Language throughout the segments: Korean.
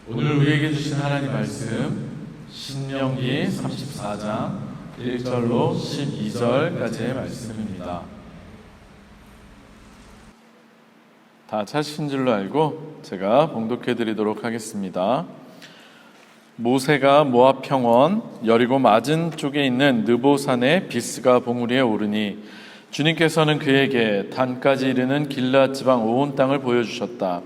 오늘 우리에게 주신 하나님 말씀 신명기 34장 1절로 12절까지의 말씀입니다. 다 찾으신 줄로 알고 제가 봉독해 드리도록 하겠습니다. 모세가 모압 평원 여리고 맞은 쪽에 있는 느보산의 비스가 봉우리에 오르니 주님께서는 그에게 단까지 이르는 길앗 지방 온 땅을 보여주셨다.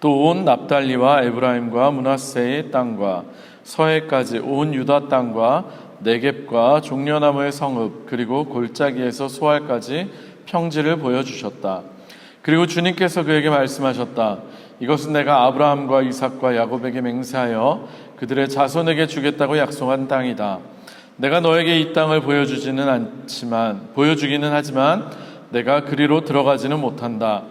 또 온 납달리와 에브라임과 므낫세의 땅과 서해까지 온 유다 땅과 네겝과 종려나무의 성읍 그리고 골짜기에서 소알까지 평지를 보여주셨다. 그리고 주님께서 그에게 말씀하셨다. 이것은 내가 아브라함과 이삭과 야곱에게 맹세하여 그들의 자손에게 주겠다고 약속한 땅이다. 내가 너에게 이 땅을 보여주기는 하지만 내가 그리로 들어가지는 못한다.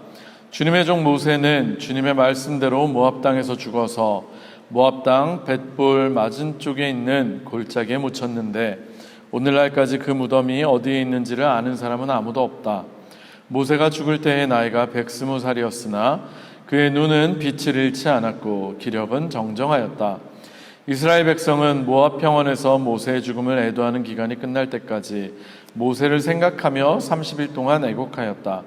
주님의 종 모세는 주님의 말씀대로 모압 땅에서 죽어서 모압 땅 벳볼 맞은 쪽에 있는 골짜기에 묻혔는데 오늘날까지 그 무덤이 어디에 있는지를 아는 사람은 아무도 없다. 모세가 죽을 때의 나이가 120살이었으나 그의 눈은 빛을 잃지 않았고 기력은 정정하였다. 이스라엘 백성은 모압 평원에서 모세의 죽음을 애도하는 기간이 끝날 때까지 모세를 생각하며 30일 동안 애곡하였다.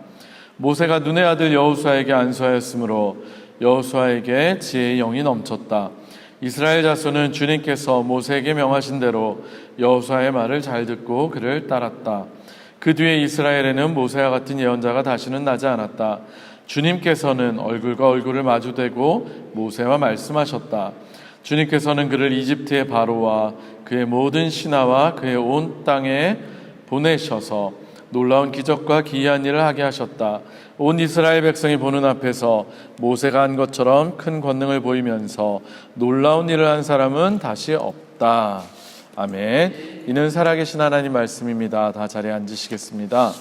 모세가 눈의 아들 여호수아에게 안수하였으므로 여호수아에게 지혜의 영이 넘쳤다. 이스라엘 자손은 주님께서 모세에게 명하신 대로 여호수아의 말을 잘 듣고 그를 따랐다. 그 뒤에 이스라엘에는 모세와 같은 예언자가 다시는 나지 않았다. 주님께서는 얼굴과 얼굴을 마주대고 모세와 말씀하셨다. 주님께서는 그를 이집트의 바로와 그의 모든 신하와 그의 온 땅에 보내셔서 놀라운 기적과 기이한 일을 하게 하셨다. 온 이스라엘 백성이 보는 앞에서 모세가 한 것처럼 큰 권능을 보이면서 놀라운 일을 한 사람은 다시 없다. 아멘. 이는 살아계신 하나님 말씀입니다. 다 자리에 앉으시겠습니다.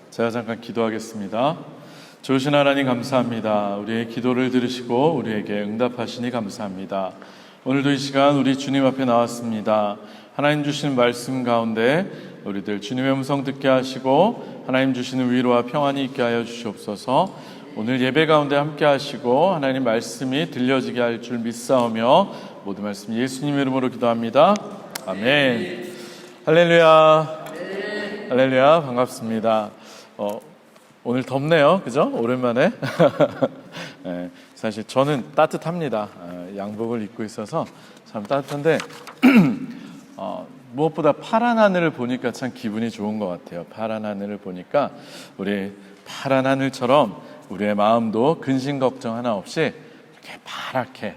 제가 잠깐 기도하겠습니다. 좋으신 하나님 감사합니다. 우리의 기도를 들으시고 우리에게 응답하시니 감사합니다. 오늘도 이 시간 우리 주님 앞에 나왔습니다. 하나님 주시는 말씀 가운데 우리들 주님의 음성 듣게 하시고 하나님 주시는 위로와 평안이 있게 하여 주시옵소서. 오늘 예배 가운데 함께 하시고 하나님 말씀이 들려지게 할 줄 믿사오며 모든 말씀 예수님 이름으로 기도합니다. 아멘. 할렐루야. 할렐루야. 반갑습니다. 오늘 덥네요. 그죠? 오랜만에. 네, 사실 저는 따뜻합니다. 양복을 입고 있어서 참 따뜻한데 무엇보다 파란 하늘을 보니까 참 기분이 좋은 것 같아요. 파란 하늘을 보니까 우리 파란 하늘처럼 우리의 마음도 근심 걱정 하나 없이 이렇게 파랗게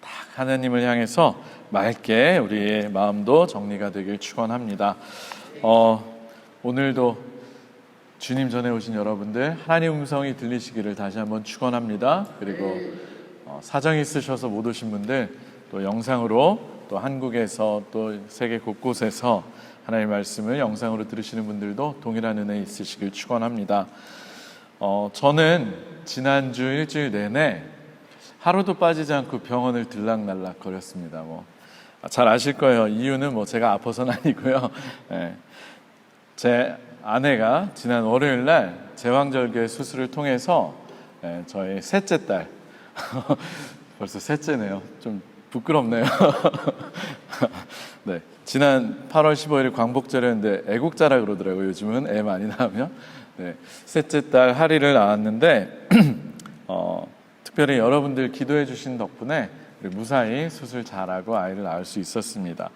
딱 하나님을 향해서 맑게 우리의 마음도 정리가 되길 축원합니다. 오늘도 주님 전에 오신 여러분들 하나님 음성이 들리시기를 다시 한번 축원합니다. 그리고 사정이 있으셔서 못 오신 분들 또 영상으로 또 한국에서 또 세계 곳곳에서 하나님의 말씀을 영상으로 들으시는 분들도 동일한 은혜 있으시길 축원합니다. 저는 지난주 일주일 내내 하루도 빠지지 않고 병원을 들락날락 거렸습니다. 잘 아실 거예요. 이유는 제가 아파서는 아니고요. 네. 제 아내가 지난 월요일 날 제왕절개 수술을 통해서 저희 셋째 딸 벌써 셋째네요. 좀 부끄럽네요. 네, 지난 8월 15일 광복절이었는데 애국자라 그러더라고요. 요즘은 애 많이 낳으면. 네, 셋째 딸 하리를 낳았는데 특별히 여러분들 기도해 주신 덕분에 무사히 수술 잘하고 아이를 낳을 수 있었습니다.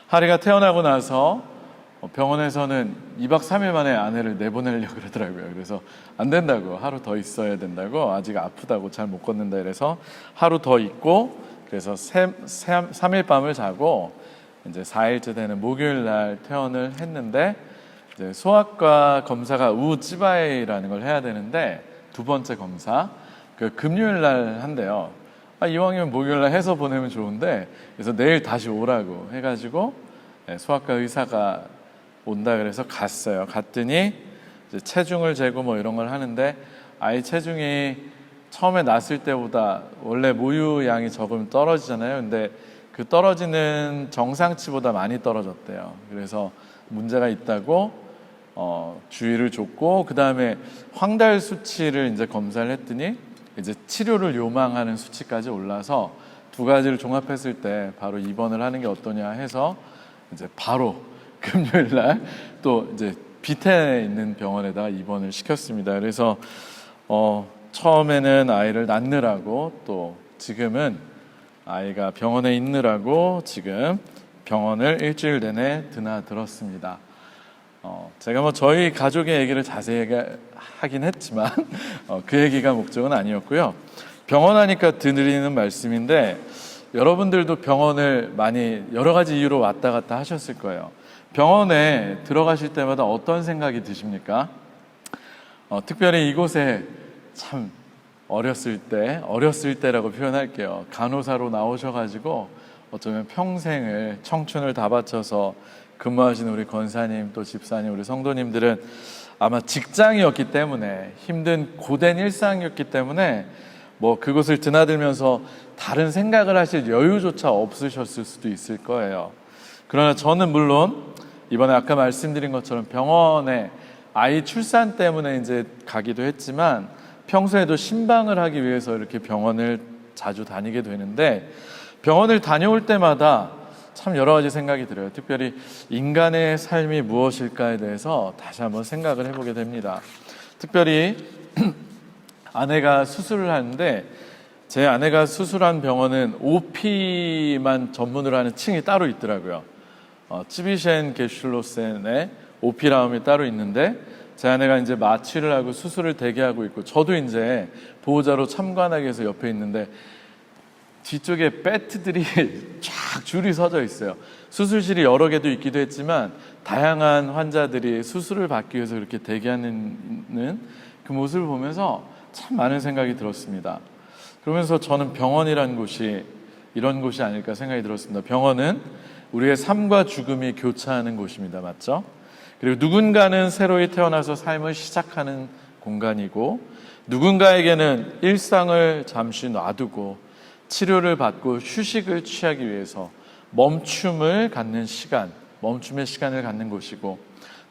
하리가 태어나고 나서 병원에서는 2박 3일 만에 아내를 내보내려고 그러더라고요. 그래서 안 된다고, 하루 더 있어야 된다고, 아직 아프다고 잘 못 걷는다 그래서 하루 더 있고, 그래서 3일 밤을 자고 이제 4일째 되는 목요일 날 퇴원을 했는데, 이제 소아과 검사가 우찌바이라는 걸 해야 되는데 두 번째 검사 그 금요일 날 한대요. 이왕이면 목요일 날 해서 보내면 좋은데, 그래서 내일 다시 오라고 해가지고 소아과 의사가 온다 그래서 갔어요. 갔더니 이제 체중을 재고 이런 걸 하는데 아이 체중이 처음에 낳았을 때보다 원래 모유 양이 적으면 떨어지잖아요. 근데 그 떨어지는 정상치보다 많이 떨어졌대요. 그래서 문제가 있다고 주의를 줬고, 그 다음에 황달 수치를 이제 검사를 했더니 이제 치료를 요망하는 수치까지 올라서 두 가지를 종합했을 때 바로 입원을 하는 게 어떠냐 해서 이제 바로 금요일 날 또 이제 비태에 있는 병원에다가 입원을 시켰습니다. 그래서 처음에는 아이를 낳느라고 또 지금은 아이가 병원에 있느라고 지금 병원을 일주일 내내 드나들었습니다. 제가 뭐 저희 가족의 얘기를 자세히 하긴 했지만 그 얘기가 목적은 아니었고요. 병원 하니까 드리는 말씀인데 여러분들도 병원을 많이 여러 가지 이유로 왔다 갔다 하셨을 거예요. 병원에 들어가실 때마다 어떤 생각이 드십니까? 특별히 이곳에 참 어렸을 때라고 표현할게요. 간호사로 나오셔가지고 어쩌면 평생을 청춘을 다 바쳐서 근무하시는 우리 권사님 또 집사님 우리 성도님들은 아마 직장이었기 때문에 힘든 고된 일상이었기 때문에 뭐 그곳을 드나들면서 다른 생각을 하실 여유조차 없으셨을 수도 있을 거예요. 그러나 저는 물론 이번에 아까 말씀드린 것처럼 병원에 아이 출산 때문에 이제 가기도 했지만 평소에도 신방을 하기 위해서 이렇게 병원을 자주 다니게 되는데 병원을 다녀올 때마다 참 여러 가지 생각이 들어요. 특별히 인간의 삶이 무엇일까에 대해서 다시 한번 생각을 해보게 됩니다. 특별히 아내가 수술을 하는데 제 아내가 수술한 병원은 OP만 전문으로 하는 층이 따로 있더라고요. 츠비셴 게슐로센에 OP라움이 따로 있는데 제 아내가 이제 마취를 하고 수술을 대기하고 있고 저도 이제 보호자로 참관하기 위해서 옆에 있는데 뒤쪽에 배트들이 쫙 줄이 서져 있어요. 수술실이 여러 개도 있기도 했지만 다양한 환자들이 수술을 받기 위해서 그렇게 대기하는 그 모습을 보면서 참 많은 생각이 들었습니다. 그러면서 저는 병원이란 곳이 이런 곳이 아닐까 생각이 들었습니다. 병원은 우리의 삶과 죽음이 교차하는 곳입니다. 맞죠? 그리고 누군가는 새로이 태어나서 삶을 시작하는 공간이고 누군가에게는 일상을 잠시 놔두고 치료를 받고 휴식을 취하기 위해서 멈춤을 갖는 시간, 멈춤의 시간을 갖는 곳이고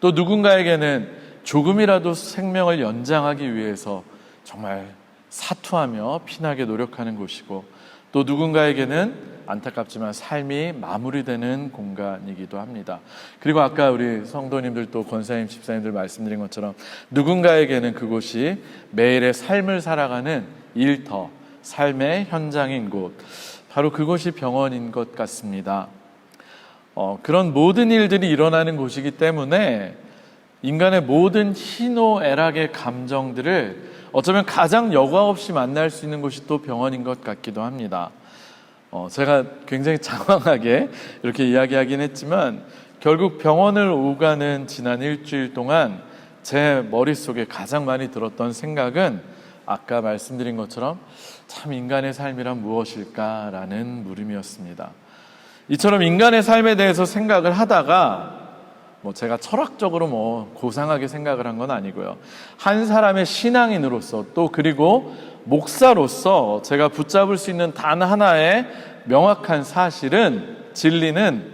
또 누군가에게는 조금이라도 생명을 연장하기 위해서 정말 사투하며 피나게 노력하는 곳이고 또 누군가에게는 안타깝지만 삶이 마무리되는 공간이기도 합니다. 그리고 아까 우리 성도님들 또 권사님, 집사님들 말씀드린 것처럼 누군가에게는 그곳이 매일의 삶을 살아가는 일터, 삶의 현장인 곳, 바로 그곳이 병원인 것 같습니다. 그런 모든 일들이 일어나는 곳이기 때문에 인간의 모든 희노애락의 감정들을 어쩌면 가장 여과 없이 만날 수 있는 곳이 또 병원인 것 같기도 합니다. 제가 굉장히 장황하게 이렇게 이야기하긴 했지만 결국 병원을 오가는 지난 일주일 동안 제 머릿속에 가장 많이 들었던 생각은 아까 말씀드린 것처럼 참 인간의 삶이란 무엇일까라는 물음이었습니다. 이처럼 인간의 삶에 대해서 생각을 하다가 제가 철학적으로 고상하게 생각을 한 건 아니고요. 한 사람의 신앙인으로서 또 그리고 목사로서 제가 붙잡을 수 있는 단 하나의 명확한 사실은 진리는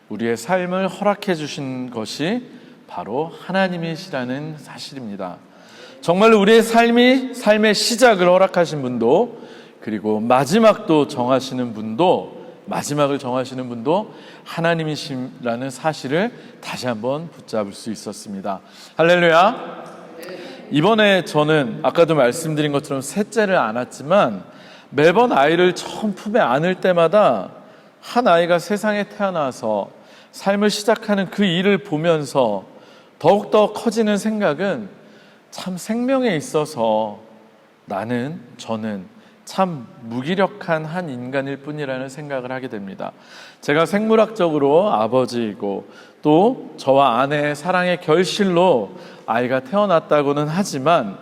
우리의 삶을 허락해 주신 것이 바로 하나님이시라는 사실입니다. 정말로 우리의 삶의 시작을 허락하신 분도 그리고 마지막을 정하시는 분도 하나님이시라는 사실을 다시 한번 붙잡을 수 있었습니다. 할렐루야. 이번에 저는 아까도 말씀드린 것처럼 셋째를 안았지만 매번 아이를 처음 품에 안을 때마다 한 아이가 세상에 태어나서 삶을 시작하는 그 일을 보면서 더욱더 커지는 생각은 참 생명에 있어서 저는 참 무기력한 한 인간일 뿐이라는 생각을 하게 됩니다. 제가 생물학적으로 아버지이고 또 저와 아내의 사랑의 결실로 아이가 태어났다고는 하지만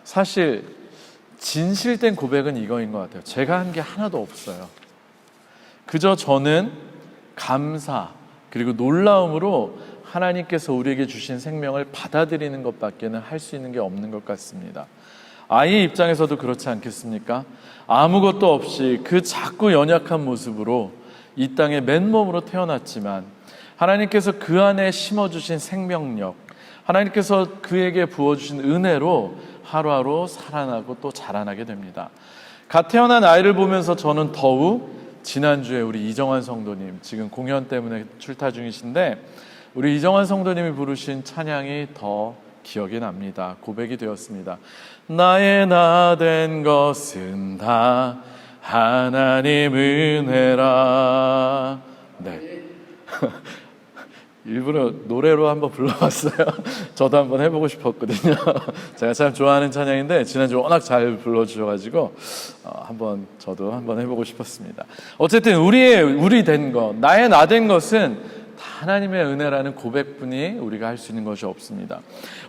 사실 진실된 고백은 이거인 것 같아요. 제가 한 게 하나도 없어요. 그저 저는 감사 그리고 놀라움으로 하나님께서 우리에게 주신 생명을 받아들이는 것밖에는 할 수 있는 게 없는 것 같습니다. 아이의 입장에서도 그렇지 않겠습니까? 아무것도 없이 그 작고 연약한 모습으로 이 땅에 맨몸으로 태어났지만 하나님께서 그 안에 심어주신 생명력, 하나님께서 그에게 부어주신 은혜로 하루하루 살아나고 또 자라나게 됩니다. 갓 태어난 아이를 보면서 저는 더욱 지난주에 우리 이정환 성도님, 지금 공연 때문에 출타 중이신데 우리 이정환 성도님이 부르신 찬양이 더 기억이 납니다. 고백이 되었습니다. 나의 나 된 것은 다 하나님 은혜라. 네. 일부러 노래로 한번 불러봤어요. 저도 한번 해보고 싶었거든요. 제가 참 좋아하는 찬양인데 지난주 워낙 잘 불러주셔가지고 저도 한번 해보고 싶었습니다. 어쨌든 우리 된 것, 나의 나 된 것은 다 하나님의 은혜라는 고백뿐이 우리가 할 수 있는 것이 없습니다.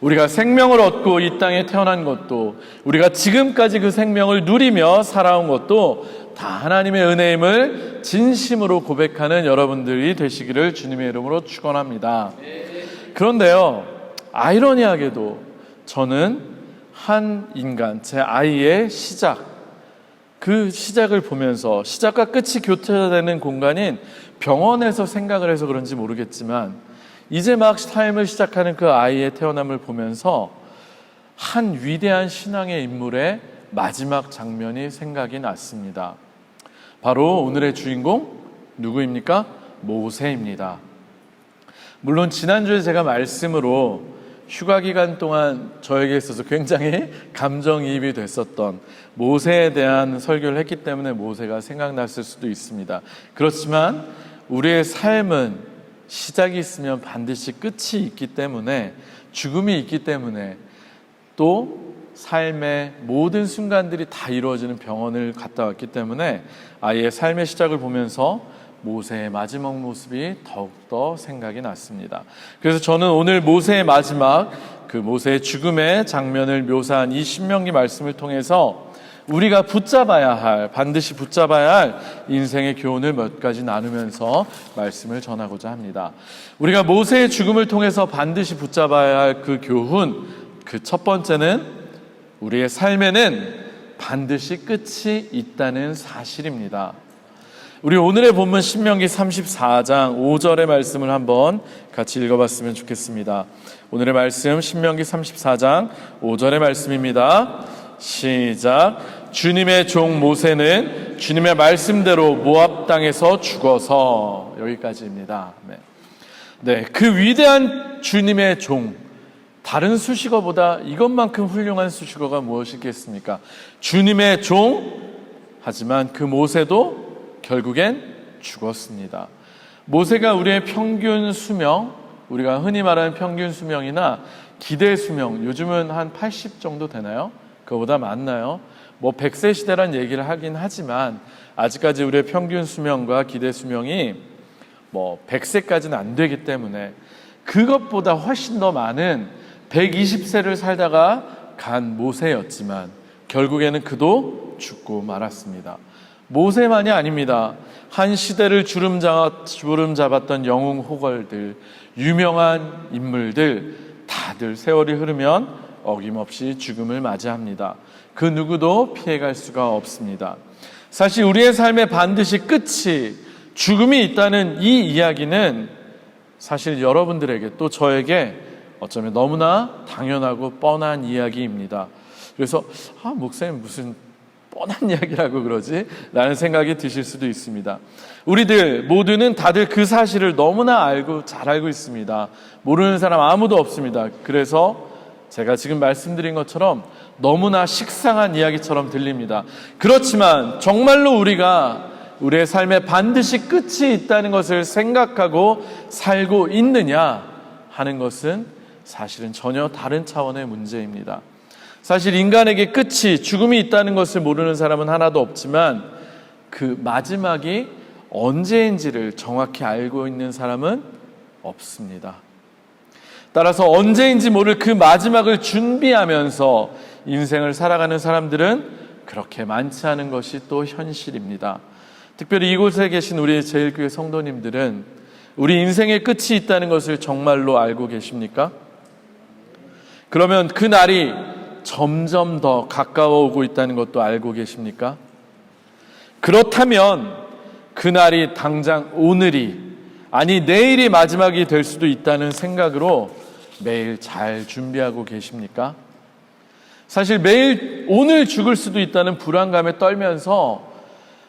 우리가 생명을 얻고 이 땅에 태어난 것도, 우리가 지금까지 그 생명을 누리며 살아온 것도 다 하나님의 은혜임을 진심으로 고백하는 여러분들이 되시기를 주님의 이름으로 축원합니다. 그런데요, 아이러니하게도 저는 한 인간, 제 아이의 그 시작을 보면서 시작과 끝이 교차되는 공간인 병원에서 생각을 해서 그런지 모르겠지만 이제 막 삶을 시작하는 그 아이의 태어남을 보면서 한 위대한 신앙의 인물의 마지막 장면이 생각이 났습니다. 바로 오늘의 주인공 누구입니까? 모세입니다. 물론 지난주에 제가 말씀으로 휴가 기간 동안 저에게 있어서 굉장히 감정이입이 됐었던 모세에 대한 설교를 했기 때문에 모세가 생각났을 수도 있습니다. 그렇지만 우리의 삶은 시작이 있으면 반드시 끝이 있기 때문에, 죽음이 있기 때문에, 또 삶의 모든 순간들이 다 이루어지는 병원을 갔다 왔기 때문에 아이의 삶의 시작을 보면서 모세의 마지막 모습이 더욱더 생각이 났습니다. 그래서 저는 오늘 모세의 마지막, 그 모세의 죽음의 장면을 묘사한 이 신명기 말씀을 통해서 우리가 반드시 붙잡아야 할 인생의 교훈을 몇 가지 나누면서 말씀을 전하고자 합니다. 우리가 모세의 죽음을 통해서 반드시 붙잡아야 할 그 교훈, 그 첫 번째는 우리의 삶에는 반드시 끝이 있다는 사실입니다. 우리 오늘의 본문 신명기 34장 5절의 말씀을 한번 같이 읽어봤으면 좋겠습니다. 오늘의 말씀 신명기 34장 5절의 말씀입니다. 시작. 주님의 종 모세는 주님의 말씀대로 모압 땅에서 죽어서, 여기까지입니다. 네, 그 위대한 주님의 종, 다른 수식어보다 이것만큼 훌륭한 수식어가 무엇이겠습니까? 주님의 종, 하지만 그 모세도 결국엔 죽었습니다. 모세가 우리의 평균 수명, 우리가 흔히 말하는 평균 수명이나 기대 수명, 요즘은 한 80 정도 되나요? 그거보다 많나요? 100세 시대란 얘기를 하긴 하지만 아직까지 우리의 평균 수명과 기대 수명이 100세까지는 안 되기 때문에 그것보다 훨씬 더 많은 120세를 살다가 간 모세였지만 결국에는 그도 죽고 말았습니다. 모세만이 아닙니다. 한 시대를 주름잡았던 영웅 호걸들, 유명한 인물들 다들 세월이 흐르면 어김없이 죽음을 맞이합니다. 그 누구도 피해갈 수가 없습니다. 사실 우리의 삶에 반드시 끝이, 죽음이 있다는 이 이야기는 사실 여러분들에게 또 저에게 어쩌면 너무나 당연하고 뻔한 이야기입니다. 그래서 목사님 무슨 뻔한 이야기라고 그러지? 라는 생각이 드실 수도 있습니다. 우리들 모두는 다들 그 사실을 너무나 잘 알고 있습니다. 모르는 사람 아무도 없습니다. 그래서 제가 지금 말씀드린 것처럼 너무나 식상한 이야기처럼 들립니다. 그렇지만 정말로 우리가 우리의 삶에 반드시 끝이 있다는 것을 생각하고 살고 있느냐 하는 것은 사실은 전혀 다른 차원의 문제입니다. 사실 인간에게 끝이, 죽음이 있다는 것을 모르는 사람은 하나도 없지만 그 마지막이 언제인지를 정확히 알고 있는 사람은 없습니다. 따라서 언제인지 모를 그 마지막을 준비하면서 인생을 살아가는 사람들은 그렇게 많지 않은 것이 또 현실입니다. 특별히 이곳에 계신 우리 제일교회 성도님들은 우리 인생의 끝이 있다는 것을 정말로 알고 계십니까? 그러면 그 날이 점점 더 가까워 오고 있다는 것도 알고 계십니까? 그렇다면 그날이 당장 오늘이, 아니 내일이 마지막이 될 수도 있다는 생각으로 매일 잘 준비하고 계십니까? 사실 매일 오늘 죽을 수도 있다는 불안감에 떨면서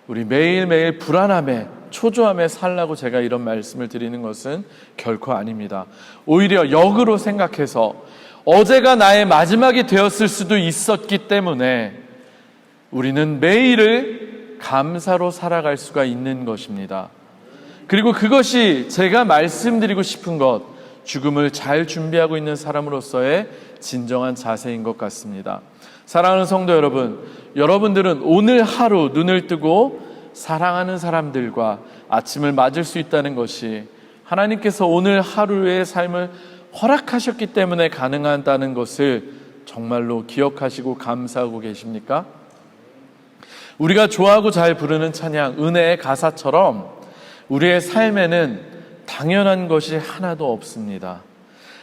우리 매일매일 불안함에 초조함에 살라고 제가 이런 말씀을 드리는 것은 결코 아닙니다. 오히려 역으로 생각해서 어제가 나의 마지막이 되었을 수도 있었기 때문에 우리는 매일을 감사로 살아갈 수가 있는 것입니다. 그리고 그것이 제가 말씀드리고 싶은 것, 죽음을 잘 준비하고 있는 사람으로서의 진정한 자세인 것 같습니다. 사랑하는 성도 여러분, 여러분들은 오늘 하루 눈을 뜨고 사랑하는 사람들과 아침을 맞을 수 있다는 것이 하나님께서 오늘 하루의 삶을 허락하셨기 때문에 가능하다는 것을 정말로 기억하시고 감사하고 계십니까? 우리가 좋아하고 잘 부르는 찬양, 은혜의 가사처럼 우리의 삶에는 당연한 것이 하나도 없습니다.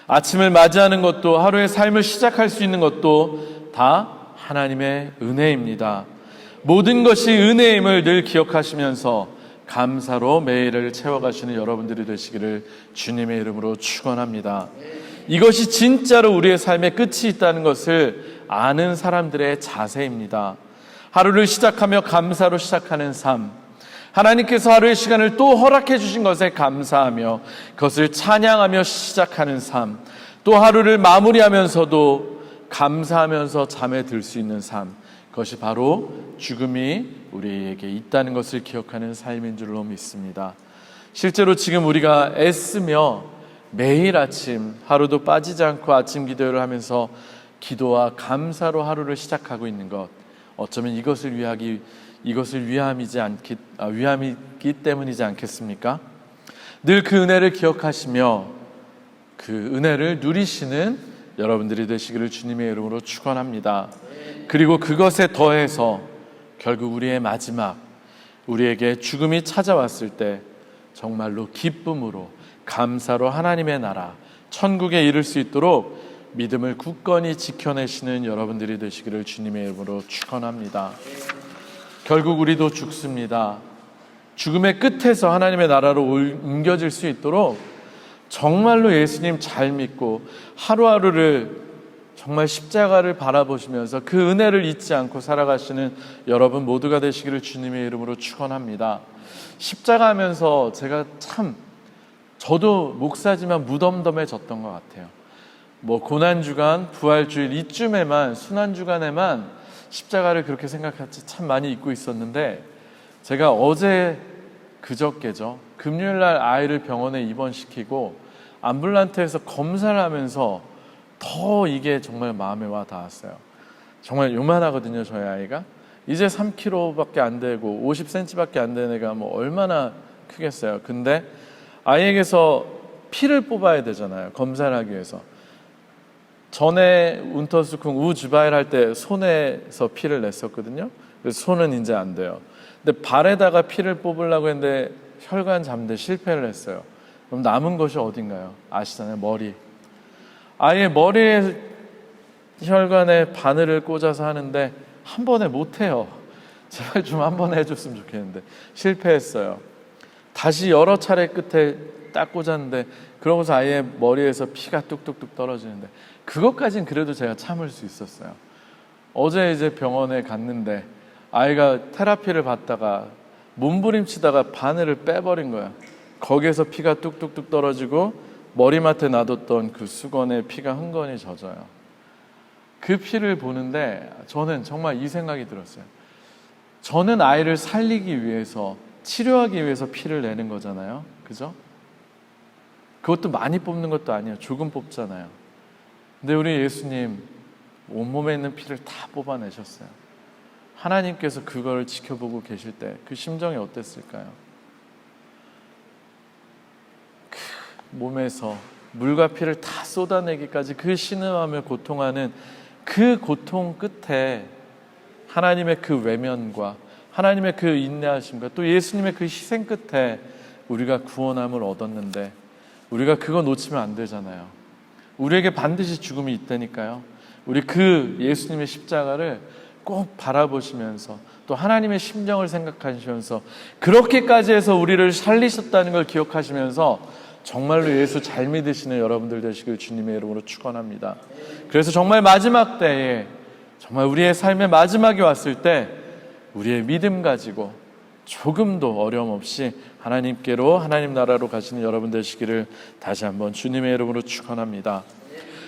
아침을 맞이하는 것도 하루의 삶을 시작할 수 있는 것도 다 하나님의 은혜입니다. 모든 것이 은혜임을 늘 기억하시면서 감사로 매일을 채워가시는 여러분들이 되시기를 주님의 이름으로 축원합니다. 이것이 진짜로 우리의 삶의 끝이 있다는 것을 아는 사람들의 자세입니다. 하루를 시작하며 감사로 시작하는 삶, 하나님께서 하루의 시간을 또 허락해 주신 것에 감사하며 그것을 찬양하며 시작하는 삶, 또 하루를 마무리하면서도 감사하면서 잠에 들 수 있는 삶, 그것이 바로 죽음이 우리에게 있다는 것을 기억하는 삶인 줄로 믿습니다. 실제로 지금 우리가 애쓰며 매일 아침 하루도 빠지지 않고 아침 기도를 하면서 기도와 감사로 하루를 시작하고 있는 것, 어쩌면 이것이 위함이기 때문이지 않겠습니까? 늘 그 은혜를 기억하시며 그 은혜를 누리시는 여러분들이 되시기를 주님의 이름으로 축원합니다. 그리고 그것에 더해서 결국 우리의 마지막, 우리에게 죽음이 찾아왔을 때 정말로 기쁨으로 감사로 하나님의 나라 천국에 이를 수 있도록 믿음을 굳건히 지켜내시는 여러분들이 되시기를 주님의 이름으로 축원합니다. 결국 우리도 죽습니다. 죽음의 끝에서 하나님의 나라로 옮겨질 수 있도록 정말로 예수님 잘 믿고 하루하루를 정말 십자가를 바라보시면서 그 은혜를 잊지 않고 살아가시는 여러분 모두가 되시기를 주님의 이름으로 축원합니다. 십자가 하면서 제가 저도 목사지만 무덤덤해졌던 것 같아요. 고난주간, 부활주일 이쯤에만, 순환주간에만 십자가를 그렇게 생각했지 참 많이 잊고 있었는데, 제가 어제 그저께죠, 금요일날 아이를 병원에 입원시키고 암뷸런트에서 검사를 하면서 더 이게 정말 마음에 와 닿았어요. 정말 요만하거든요, 저희 아이가. 이제 3kg밖에 안 되고 50cm밖에 안 되는 애가 얼마나 크겠어요. 근데 아이에게서 피를 뽑아야 되잖아요, 검사를 하기 위해서. 전에 운터스쿵 우주바일 할 때 손에서 피를 냈었거든요. 그래서 손은 이제 안 돼요. 근데 발에다가 피를 뽑으려고 했는데 혈관 잡는데 실패를 했어요. 그럼 남은 것이 어딘가요? 아시잖아요, 머리. 아예 머리에 혈관에 바늘을 꽂아서 하는데 한 번에 못해요. 제발 좀 한 번에 해줬으면 좋겠는데 실패했어요. 다시 여러 차례 끝에 딱 꽂았는데, 그러고서 아예 머리에서 피가 뚝뚝뚝 떨어지는데, 그것까진 그래도 제가 참을 수 있었어요. 어제 이제 병원에 갔는데 아이가 테라피를 받다가 몸부림치다가 바늘을 빼버린 거야. 거기에서 피가 뚝뚝뚝 떨어지고 머리맡에 놔뒀던 그 수건에 피가 흥건히 젖어요. 그 피를 보는데 저는 정말 이 생각이 들었어요. 저는 아이를 살리기 위해서, 치료하기 위해서 피를 내는 거잖아요, 그죠? 그것도 많이 뽑는 것도 아니에요. 조금 뽑잖아요. 근데 우리 예수님 온몸에 있는 피를 다 뽑아내셨어요. 하나님께서 그걸 지켜보고 계실 때 그 심정이 어땠을까요? 그 몸에서 물과 피를 다 쏟아내기까지 그 신음하며 고통하는 그 고통 끝에 하나님의 그 외면과 하나님의 그 인내하심과 또 예수님의 그 희생 끝에 우리가 구원함을 얻었는데, 우리가 그거 놓치면 안 되잖아요. 우리에게 반드시 죽음이 있다니까요. 우리 그 예수님의 십자가를 꼭 바라보시면서 또 하나님의 심정을 생각하시면서 그렇게까지 해서 우리를 살리셨다는 걸 기억하시면서 정말로 예수 잘 믿으시는 여러분들 되시길 주님의 이름으로 축원합니다. 그래서 정말 마지막 때에 정말 우리의 삶의 마지막이 왔을 때 우리의 믿음 가지고 조금도 어려움 없이 하나님께로, 하나님 나라로 가시는 여러분 되시기를 다시 한번 주님의 이름으로 축원합니다.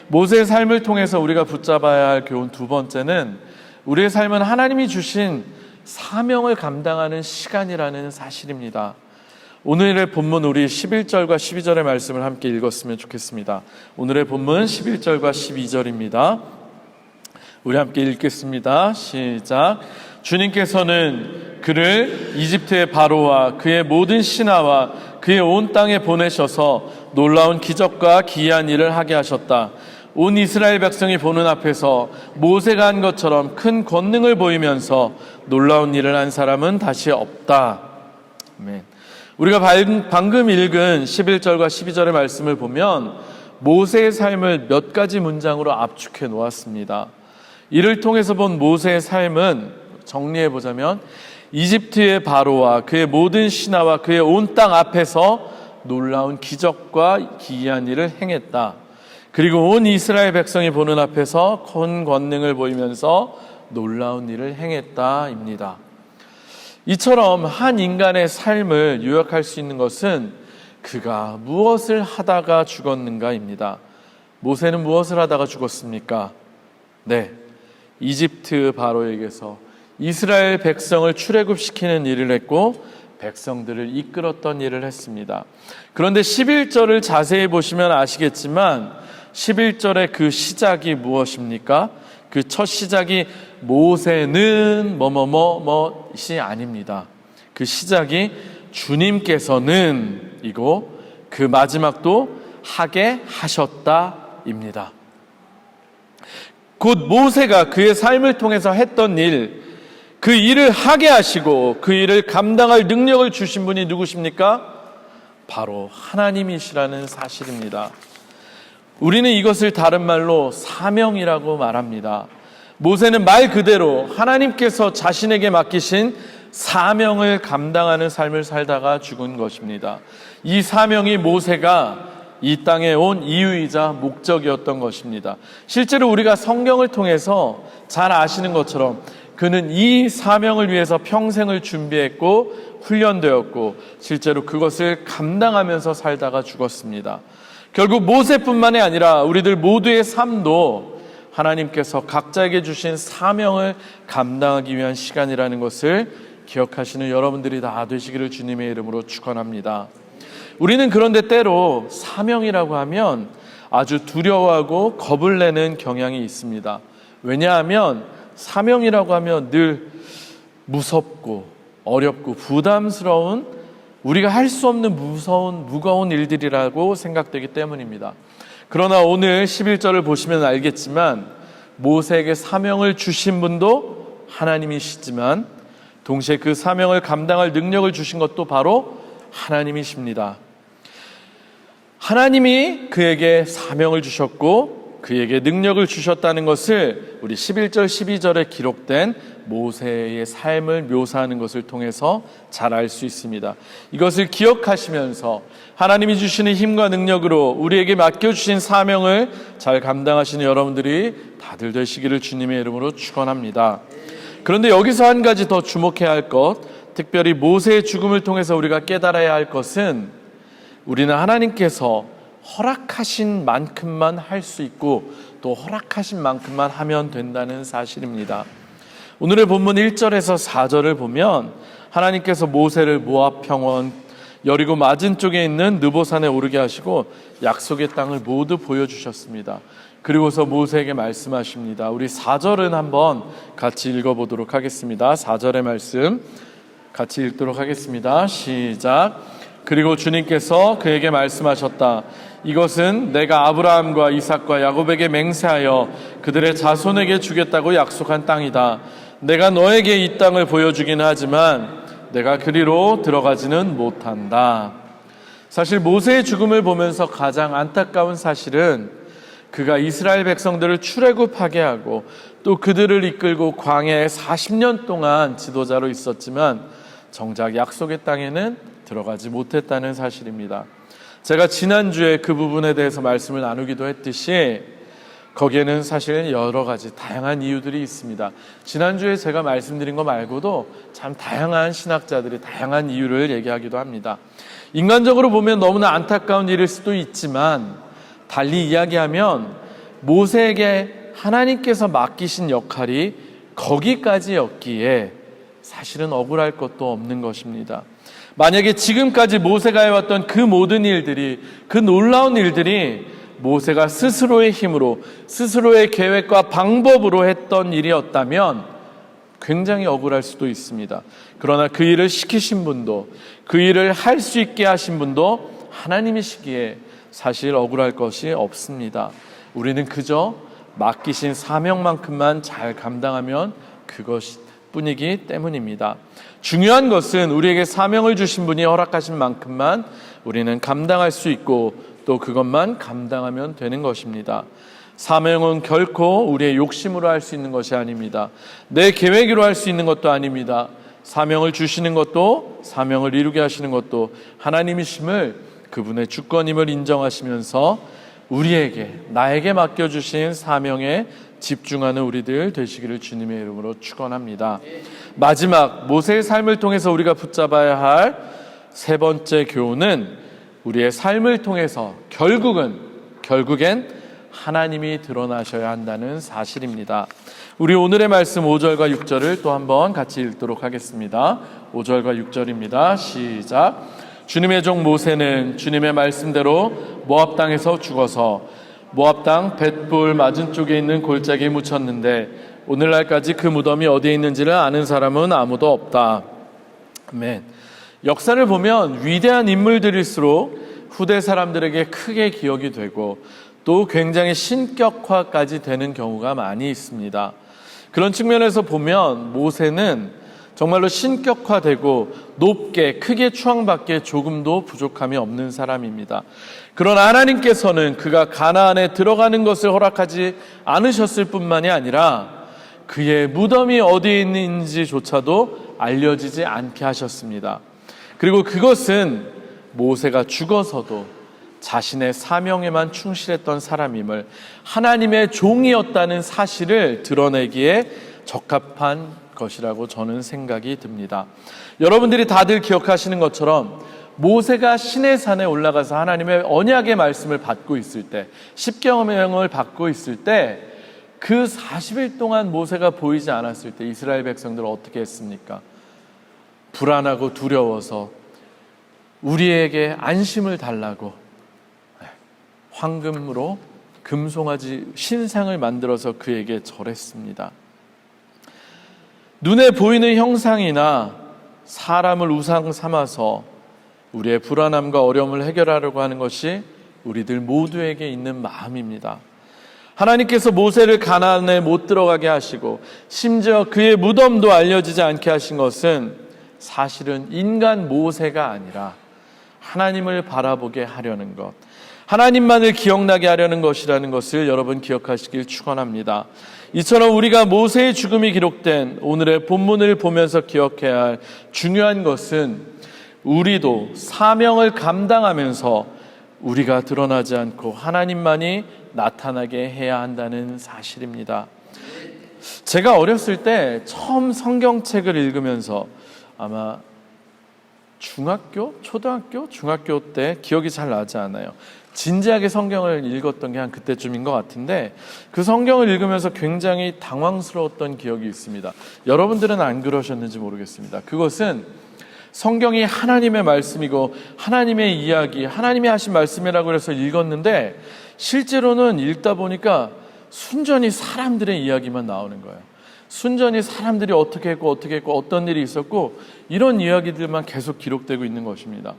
모세의 삶을 통해서 우리가 붙잡아야 할 교훈 두 번째는 우리의 삶은 하나님이 주신 사명을 감당하는 시간이라는 사실입니다. 오늘의 본문 우리 11절과 12절의 말씀을 함께 읽었으면 좋겠습니다. 오늘의 본문 11절과 12절입니다. 우리 함께 읽겠습니다. 시작. 주님께서는 그를 이집트의 바로와 그의 모든 신하와 그의 온 땅에 보내셔서 놀라운 기적과 기이한 일을 하게 하셨다. 온 이스라엘 백성이 보는 앞에서 모세가 한 것처럼 큰 권능을 보이면서 놀라운 일을 한 사람은 다시 없다. 아멘. 우리가 방금 읽은 11절과 12절의 말씀을 보면 모세의 삶을 몇 가지 문장으로 압축해 놓았습니다. 이를 통해서 본 모세의 삶은 정리해 보자면 이집트의 바로와 그의 모든 신하와 그의 온 땅 앞에서 놀라운 기적과 기이한 일을 행했다. 그리고 온 이스라엘 백성이 보는 앞에서 큰 권능을 보이면서 놀라운 일을 행했다입니다. 이처럼 한 인간의 삶을 요약할 수 있는 것은 그가 무엇을 하다가 죽었는가입니다. 모세는 무엇을 하다가 죽었습니까? 네, 이집트 바로에게서 이스라엘 백성을 출애굽시키는 일을 했고 백성들을 이끌었던 일을 했습니다. 그런데 11절을 자세히 보시면 아시겠지만 11절의 그 시작이 무엇입니까? 그 첫 시작이 모세는 뭐뭐뭐뭐이 아닙니다. 그 시작이 주님께서는 이고 그 마지막도 하게 하셨다입니다. 곧 모세가 그의 삶을 통해서 했던 일, 그 일을 하게 하시고 그 일을 감당할 능력을 주신 분이 누구십니까? 바로 하나님이시라는 사실입니다. 우리는 이것을 다른 말로 사명이라고 말합니다. 모세는 말 그대로 하나님께서 자신에게 맡기신 사명을 감당하는 삶을 살다가 죽은 것입니다. 이 사명이 모세가 이 땅에 온 이유이자 목적이었던 것입니다. 실제로 우리가 성경을 통해서 잘 아시는 것처럼 그는 이 사명을 위해서 평생을 준비했고 훈련되었고 실제로 그것을 감당하면서 살다가 죽었습니다. 결국 모세뿐만이 아니라 우리들 모두의 삶도 하나님께서 각자에게 주신 사명을 감당하기 위한 시간이라는 것을 기억하시는 여러분들이 다 되시기를 주님의 이름으로 축원합니다. 우리는 그런데 때로 사명이라고 하면 아주 두려워하고 겁을 내는 경향이 있습니다. 왜냐하면 사명이라고 하면 늘 무섭고 어렵고 부담스러운 우리가 할 수 없는 무거운 일들이라고 생각되기 때문입니다. 그러나 오늘 11절을 보시면 알겠지만 모세에게 사명을 주신 분도 하나님이시지만 동시에 그 사명을 감당할 능력을 주신 것도 바로 하나님이십니다. 하나님이 그에게 사명을 주셨고 그에게 능력을 주셨다는 것을 우리 11절 12절에 기록된 모세의 삶을 묘사하는 것을 통해서 잘 알 수 있습니다. 이것을 기억하시면서 하나님이 주시는 힘과 능력으로 우리에게 맡겨주신 사명을 잘 감당하시는 여러분들이 다들 되시기를 주님의 이름으로 축원합니다. 그런데 여기서 한 가지 더 주목해야 할 것, 특별히 모세의 죽음을 통해서 우리가 깨달아야 할 것은 우리는 하나님께서 허락하신 만큼만 할 수 있고 또 허락하신 만큼만 하면 된다는 사실입니다. 오늘의 본문 1절에서 4절을 보면 하나님께서 모세를 모압 평원 여리고 맞은 쪽에 있는 느보산에 오르게 하시고 약속의 땅을 모두 보여주셨습니다. 그리고서 모세에게 말씀하십니다. 우리 4절은 한번 같이 읽어보도록 하겠습니다. 4절의 말씀 같이 읽도록 하겠습니다. 시작. 그리고 주님께서 그에게 말씀하셨다. 이것은 내가 아브라함과 이삭과 야곱에게 맹세하여 그들의 자손에게 주겠다고 약속한 땅이다. 내가 너에게 이 땅을 보여주기는 하지만 내가 그리로 들어가지는 못한다. 사실 모세의 죽음을 보면서 가장 안타까운 사실은 그가 이스라엘 백성들을 출애굽하게 하고 또 그들을 이끌고 광야에 40년 동안 지도자로 있었지만 정작 약속의 땅에는 들어가지 못했다는 사실입니다. 제가 지난주에 그 부분에 대해서 말씀을 나누기도 했듯이 거기에는 사실 여러 가지 다양한 이유들이 있습니다. 지난주에 제가 말씀드린 거 말고도 참 다양한 신학자들이 다양한 이유를 얘기하기도 합니다. 인간적으로 보면 너무나 안타까운 일일 수도 있지만 달리 이야기하면 모세에게 하나님께서 맡기신 역할이 거기까지였기에 사실은 억울할 것도 없는 것입니다. 만약에 지금까지 모세가 해왔던 그 모든 일들이, 그 놀라운 일들이 모세가 스스로의 힘으로, 스스로의 계획과 방법으로 했던 일이었다면 굉장히 억울할 수도 있습니다. 그러나 그 일을 시키신 분도, 그 일을 할 수 있게 하신 분도 하나님이시기에 사실 억울할 것이 없습니다. 우리는 그저 맡기신 사명만큼만 잘 감당하면 그것뿐이기 때문입니다. 중요한 것은 우리에게 사명을 주신 분이 허락하신 만큼만 우리는 감당할 수 있고 또 그것만 감당하면 되는 것입니다. 사명은 결코 우리의 욕심으로 할 수 있는 것이 아닙니다. 내 계획으로 할 수 있는 것도 아닙니다. 사명을 주시는 것도, 사명을 이루게 하시는 것도 하나님이심을, 그분의 주권임을 인정하시면서 우리에게, 나에게 맡겨주신 사명에 집중하는 우리들 되시기를 주님의 이름으로 축원합니다. 마지막 모세의 삶을 통해서 우리가 붙잡아야 할 세 번째 교훈은 우리의 삶을 통해서 결국엔 하나님이 드러나셔야 한다는 사실입니다. 우리 오늘의 말씀 5절과 6절을 또 한번 같이 읽도록 하겠습니다. 5절과 6절입니다. 시작. 주님의 종 모세는 주님의 말씀대로 모압 땅에서 죽어서 모압 땅 벳불 맞은 쪽에 있는 골짜기에 묻혔는데 오늘날까지 그 무덤이 어디에 있는지를 아는 사람은 아무도 없다. 아멘. 역사를 보면 위대한 인물들일수록 후대 사람들에게 크게 기억이 되고 또 굉장히 신격화까지 되는 경우가 많이 있습니다. 그런 측면에서 보면 모세는 정말로 신격화되고 높게 크게 추앙받기에 조금도 부족함이 없는 사람입니다. 그러나 하나님께서는 그가 가나안에 들어가는 것을 허락하지 않으셨을 뿐만이 아니라 그의 무덤이 어디에 있는지조차도 알려지지 않게 하셨습니다. 그리고 그것은 모세가 죽어서도 자신의 사명에만 충실했던 사람임을, 하나님의 종이었다는 사실을 드러내기에 적합한 것이라고 저는 생각이 듭니다. 여러분들이 다들 기억하시는 것처럼 모세가 시내산에 올라가서 하나님의 언약의 말씀을 받고 있을 때, 십계명을 받고 있을 때 그 40일 동안 모세가 보이지 않았을 때 이스라엘 백성들은 어떻게 했습니까? 불안하고 두려워서 우리에게 안심을 달라고 황금으로 금송아지 신상을 만들어서 그에게 절했습니다. 눈에 보이는 형상이나 사람을 우상 삼아서 우리의 불안함과 어려움을 해결하려고 하는 것이 우리들 모두에게 있는 마음입니다. 하나님께서 모세를 가나안에 못 들어가게 하시고 심지어 그의 무덤도 알려지지 않게 하신 것은 사실은 인간 모세가 아니라 하나님을 바라보게 하려는 것, 하나님만을 기억나게 하려는 것이라는 것을 여러분 기억하시길 축원합니다. 이처럼 우리가 모세의 죽음이 기록된 오늘의 본문을 보면서 기억해야 할 중요한 것은 우리도 사명을 감당하면서 우리가 드러나지 않고 하나님만이 나타나게 해야 한다는 사실입니다. 제가 어렸을 때 처음 성경책을 읽으면서 아마 중학교 때 기억이 잘 나지 않아요. 진지하게 성경을 읽었던 게 한 그때쯤인 것 같은데 그 성경을 읽으면서 굉장히 당황스러웠던 기억이 있습니다. 여러분들은 안 그러셨는지 모르겠습니다. 그것은 성경이 하나님의 말씀이고 하나님의 이야기, 하나님이 하신 말씀이라고 해서 읽었는데 실제로는 읽다 보니까 순전히 사람들의 이야기만 나오는 거예요. 순전히 사람들이 어떻게 했고 어떤 일이 있었고 이런 이야기들만 계속 기록되고 있는 것입니다.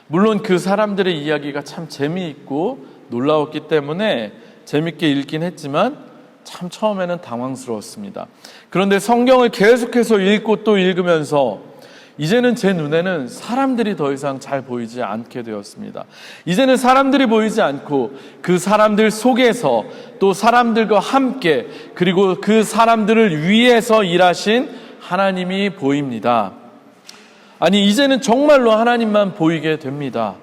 물론 그 사람들의 이야기가 참 재미있고 놀라웠기 때문에 재밌게 읽긴 했지만 참 처음에는 당황스러웠습니다. 그런데 성경을 계속해서 읽고 또 읽으면서 이제는 제 눈에는 사람들이 더 이상 잘 보이지 않게 되었습니다. 이제는 사람들이 보이지 않고 그 사람들 속에서 또 사람들과 함께 그리고 그 사람들을 위해서 일하신 하나님이 보입니다. 아니 이제는 정말로 하나님만 보이게 됩니다.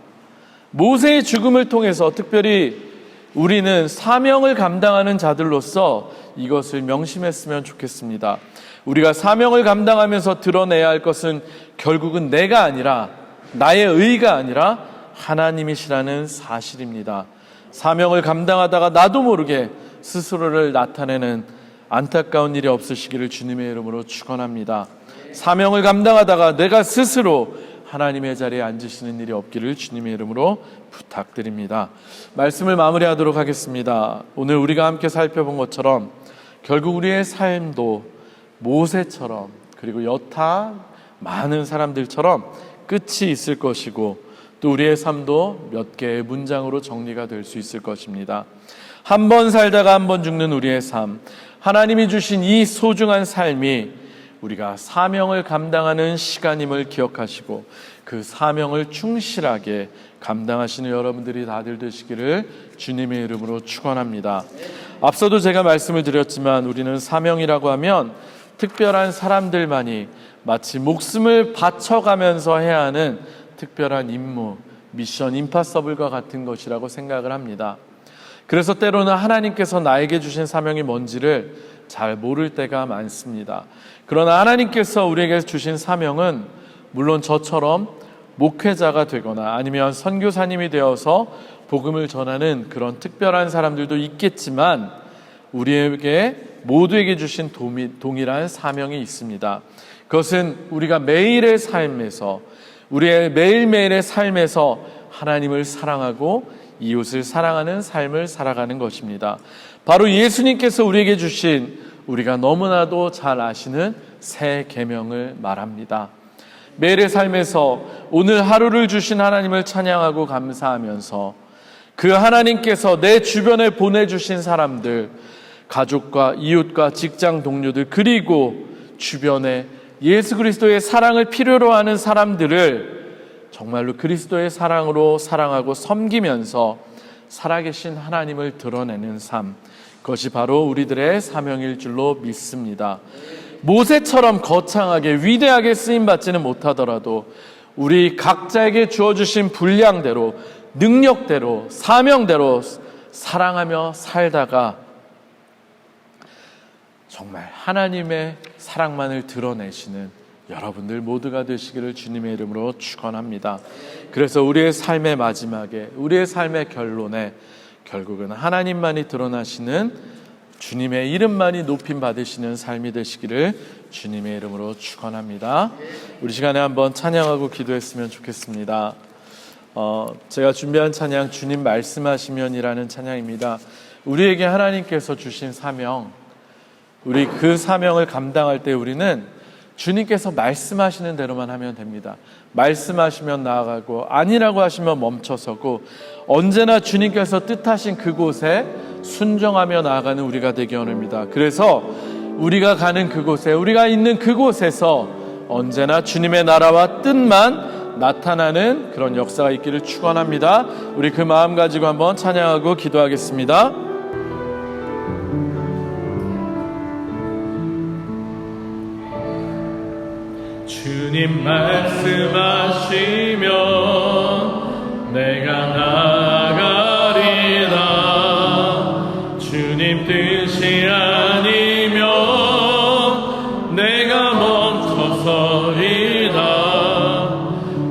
모세의 죽음을 통해서 특별히 우리는 사명을 감당하는 자들로서 이것을 명심했으면 좋겠습니다. 우리가 사명을 감당하면서 드러내야 할 것은 결국은 내가 아니라, 나의 의가 아니라 하나님이시라는 사실입니다. 사명을 감당하다가 나도 모르게 스스로를 나타내는 안타까운 일이 없으시기를 주님의 이름으로 축원합니다. 사명을 감당하다가 내가 스스로 하나님의 자리에 앉으시는 일이 없기를 주님의 이름으로 부탁드립니다. 말씀을 마무리하도록 하겠습니다. 오늘 우리가 함께 살펴본 것처럼 결국 우리의 삶도 모세처럼, 그리고 여타 많은 사람들처럼 끝이 있을 것이고, 또 우리의 삶도 몇 개의 문장으로 정리가 될 수 있을 것입니다. 한 번 살다가 한 번 죽는 우리의 삶, 하나님이 주신 이 소중한 삶이 우리가 사명을 감당하는 시간임을 기억하시고 그 사명을 충실하게 감당하시는 여러분들이 다들 되시기를 주님의 이름으로 축원합니다. 앞서도 제가 말씀을 드렸지만 우리는 사명이라고 하면 특별한 사람들만이 마치 목숨을 바쳐가면서 해야 하는 특별한 임무, 미션 임파서블과 같은 것이라고 생각을 합니다. 그래서 때로는 하나님께서 나에게 주신 사명이 뭔지를 잘 모를 때가 많습니다. 그러나 하나님께서 우리에게 주신 사명은 물론 저처럼 목회자가 되거나 아니면 선교사님이 되어서 복음을 전하는 그런 특별한 사람들도 있겠지만 우리에게 모두에게 주신 동일한 사명이 있습니다. 그것은 우리가 매일의 삶에서, 우리의 매일매일의 삶에서 하나님을 사랑하고 이웃을 사랑하는 삶을 살아가는 것입니다. 바로 예수님께서 우리에게 주신, 우리가 너무나도 잘 아시는 새 계명을 말합니다. 매일의 삶에서 오늘 하루를 주신 하나님을 찬양하고 감사하면서 그 하나님께서 내 주변에 보내주신 사람들, 가족과 이웃과 직장 동료들, 그리고 주변에 예수 그리스도의 사랑을 필요로 하는 사람들을 정말로 그리스도의 사랑으로 사랑하고 섬기면서 살아계신 하나님을 드러내는 삶, 그것이 바로 우리들의 사명일 줄로 믿습니다. 모세처럼 거창하게 위대하게 쓰임받지는 못하더라도 우리 각자에게 주어주신 분량대로, 능력대로, 사명대로 사랑하며 살다가 정말 하나님의 사랑만을 드러내시는 여러분들 모두가 되시기를 주님의 이름으로 축원합니다. 그래서 우리의 삶의 마지막에, 우리의 삶의 결론에 결국은 하나님만이 드러나시는, 주님의 이름만이 높임 받으시는 삶이 되시기를 주님의 이름으로 축원합니다. 우리 시간에 한번 찬양하고 기도했으면 좋겠습니다. 제가 준비한 찬양 주님 말씀하시면이라는 찬양입니다. 우리에게 하나님께서 주신 사명, 우리 그 사명을 감당할 때 우리는 주님께서 말씀하시는 대로만 하면 됩니다. 말씀하시면 나아가고 아니라고 하시면 멈춰서고 언제나 주님께서 뜻하신 그곳에 순종하며 나아가는 우리가 되기 원합니다. 그래서 우리가 가는 그곳에, 우리가 있는 그곳에서 언제나 주님의 나라와 뜻만 나타나는 그런 역사가 있기를 축원합니다. 우리 그 마음 가지고 한번 찬양하고 기도하겠습니다. 주님 말씀하시면 내가 나아가리라. 주님 뜻이 아니면 내가 멈춰서리라.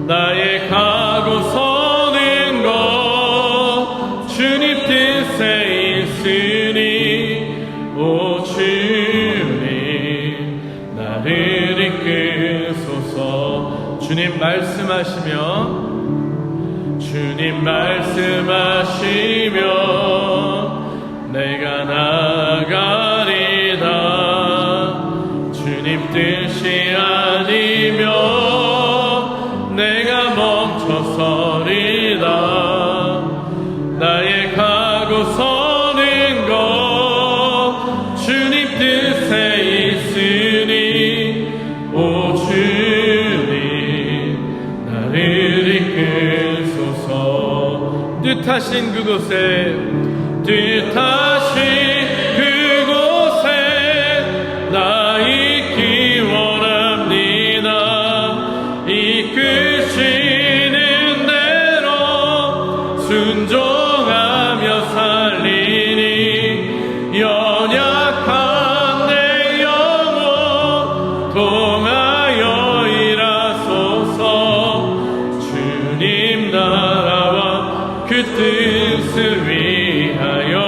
나의 가고 서는 것 주님 뜻에 있으니 오 주님 나를 이끄소서. 주님 말씀하시면, 주님 말씀하시면 내가 나아가리다. 주님 뜻이 아니면 내가 멈춰서리다. 나의 가고 서는 것 주님 뜻에 있으니 오 주님 나를 이끄소서. 뜻하신 그곳에, 뜻하신 그곳에 나 있기 원합니다. 이끄시는 대로 순종하며 살 뜻을 위하여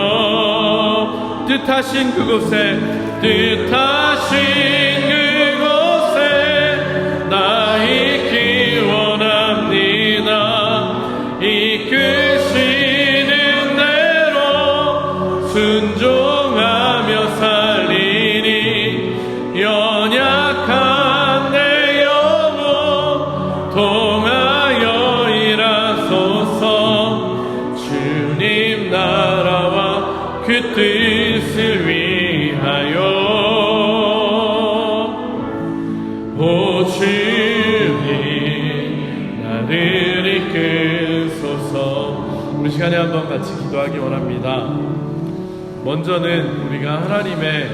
뜻하신 그곳에 나 있기 원합니다. 이끄시는 대로 순종하며 살리니 연약한 내 영혼 통하여 일하소서. 주님 나라와 그 뜻을 위하여 오 주님 나를 이끄소서. 우리 시간에 한번 같이 기도하기 원합니다. 먼저는 우리가 하나님의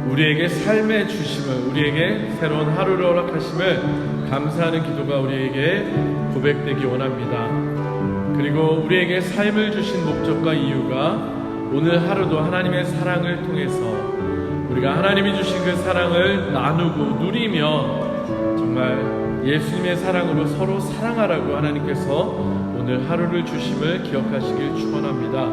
우리에게 삶의 주심을, 우리에게 새로운 하루를 허락하심을 감사하는 기도가 우리에게 고백되기 원합니다. 그리고 우리에게 삶을 주신 목적과 이유가 오늘 하루도 하나님의 사랑을 통해서 우리가 하나님이 주신 그 사랑을 나누고 누리며 정말 예수님의 사랑으로 서로 사랑하라고 하나님께서 오늘 하루를 주심을 기억하시길 축원합니다.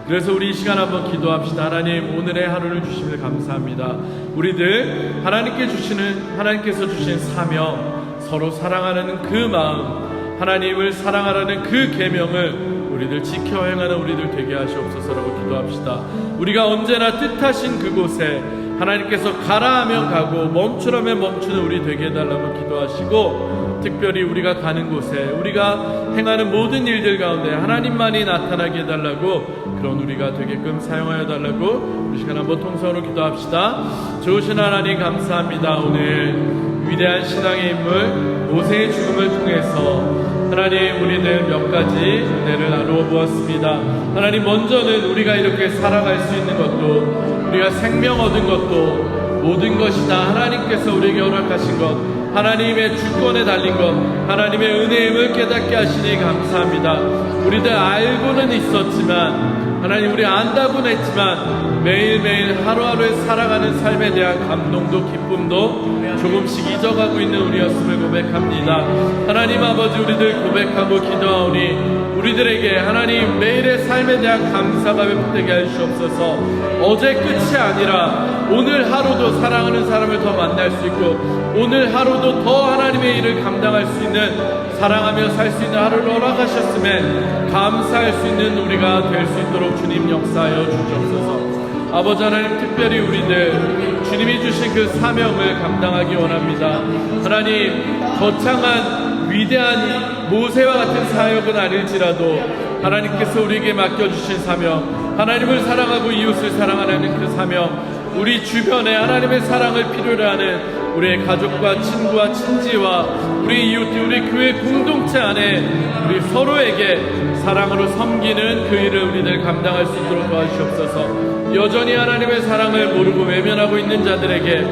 그래서 우리 이 시간 한번 기도합시다. 하나님, 오늘의 하루를 주심을 감사합니다. 우리들 하나님께서 주신 사명, 서로 사랑하는 그 마음, 하나님을 사랑하라는 그 계명을 우리들 지켜 행하는 우리들 되게 하시옵소서라고 기도합시다. 우리가 언제나 뜻하신 그곳에 하나님께서 가라 하면 가고 멈추라면 멈추는 우리 되게 해달라고 기도하시고, 특별히 우리가 가는 곳에 우리가 행하는 모든 일들 가운데 하나님만이 나타나게 해달라고, 그런 우리가 되게끔 사용하여 달라고 우리 시간 한번 통성으로 기도합시다. 좋으신 하나님 감사합니다. 오늘 위대한 신앙의 인물 모세의 죽음을 통해서 하나님 우리들 몇 가지 은혜를 나누어 보았습니다. 하나님, 먼저는 우리가 이렇게 살아갈 수 있는 것도, 우리가 생명 얻은 것도 모든 것이 다 하나님께서 우리에게 허락하신 것, 하나님의 주권에 달린 것, 하나님의 은혜임을 깨닫게 하시니 감사합니다. 우리들 알고는 있었지만, 하나님 우리 안다고는 했지만 매일매일 하루하루에 살아가는 삶에 대한 감동도 기쁨도 조금씩 잊어가고 있는 우리였음을 고백합니다. 하나님 아버지, 우리들 고백하고 기도하오니 우리들에게 하나님 매일의 삶에 대한 감사가 회복되게 해주시옵소서. 어제 끝이 아니라 오늘 하루도 사랑하는 사람을 더 만날 수 있고, 오늘 하루도 더 하나님의 일을 감당할 수 있는, 사랑하며 살 수 있는 하루를 허락하셨음에 감사할 수 있는 우리가 될 수 있도록 주님 역사하여 주시옵소서. 아버지 하나님, 특별히 우리들 주님이 주신 그 사명을 감당하기 원합니다. 하나님, 거창한 위대한 모세와 같은 사역은 아닐지라도 하나님께서 우리에게 맡겨주신 사명, 하나님을 사랑하고 이웃을 사랑하는 그 사명, 우리 주변에 하나님의 사랑을 필요로 하는 우리의 가족과 친구와 친지와 우리 이웃들, 우리 교회 공동체 안에 우리 서로에게 사랑으로 섬기는 그 일을 우리들 감당할 수 있도록 도와주시옵소서. 여전히 하나님의 사랑을 모르고 외면하고 있는 자들에게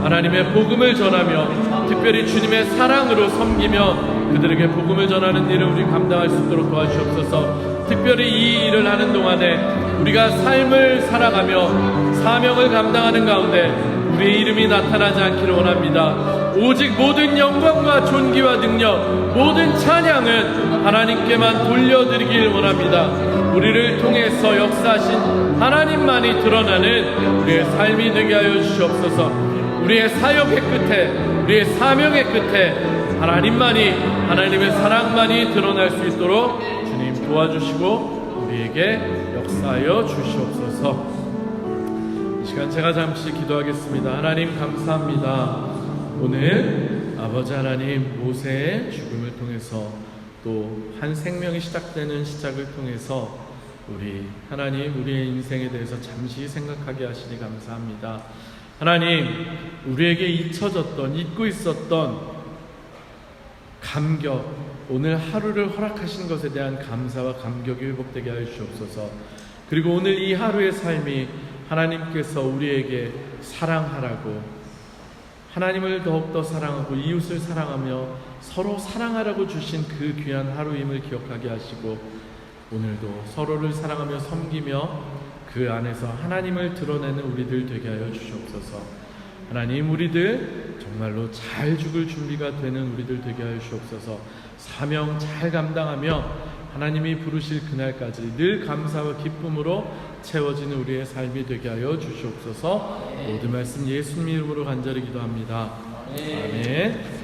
하나님의 복음을 전하며, 특별히 주님의 사랑으로 섬기며 그들에게 복음을 전하는 일을 우리 감당할 수 있도록 도와주시옵소서. 특별히 이 일을 하는 동안에 우리가 삶을 살아가며 사명을 감당하는 가운데 우리의 이름이 나타나지 않기를 원합니다. 오직 모든 영광과 존귀와 능력, 모든 찬양은 하나님께만 돌려드리길 원합니다. 우리를 통해서 역사하신 하나님만이 드러나는 우리의 삶이 되게 하여 주시옵소서. 우리의 사역의 끝에, 우리의 사명의 끝에 하나님만이, 하나님의 사랑만이 드러날 수 있도록 주님 도와주시고 우리에게 역사하여 주시옵소서. 이 시간 제가 잠시 기도하겠습니다. 하나님 감사합니다. 오늘 아버지 하나님, 모세의 죽음을 통해서 또 한 생명이 시작되는 시작을 통해서 우리 하나님, 우리의 인생에 대해서 잠시 생각하게 하시니 감사합니다. 하나님, 우리에게 잊혀졌던, 잊고 있었던 감격, 오늘 하루를 허락하신 것에 대한 감사와 감격이 회복되게 하여 주시옵소서. 그리고 오늘 이 하루의 삶이 하나님께서 우리에게 사랑하라고, 하나님을 더욱더 사랑하고 이웃을 사랑하며 서로 사랑하라고 주신 그 귀한 하루임을 기억하게 하시고, 오늘도 서로를 사랑하며 섬기며 그 안에서 하나님을 드러내는 우리들 되게 하여 주시옵소서. 하나님, 우리들 정말로 잘 죽을 준비가 되는 우리들 되게 하여 주시옵소서. 사명 잘 감당하며 하나님이 부르실 그날까지 늘 감사와 기쁨으로 채워지는 우리의 삶이 되게 하여 주시옵소서. 모든 말씀 예수님 이름으로 간절히 기도합니다. 아멘.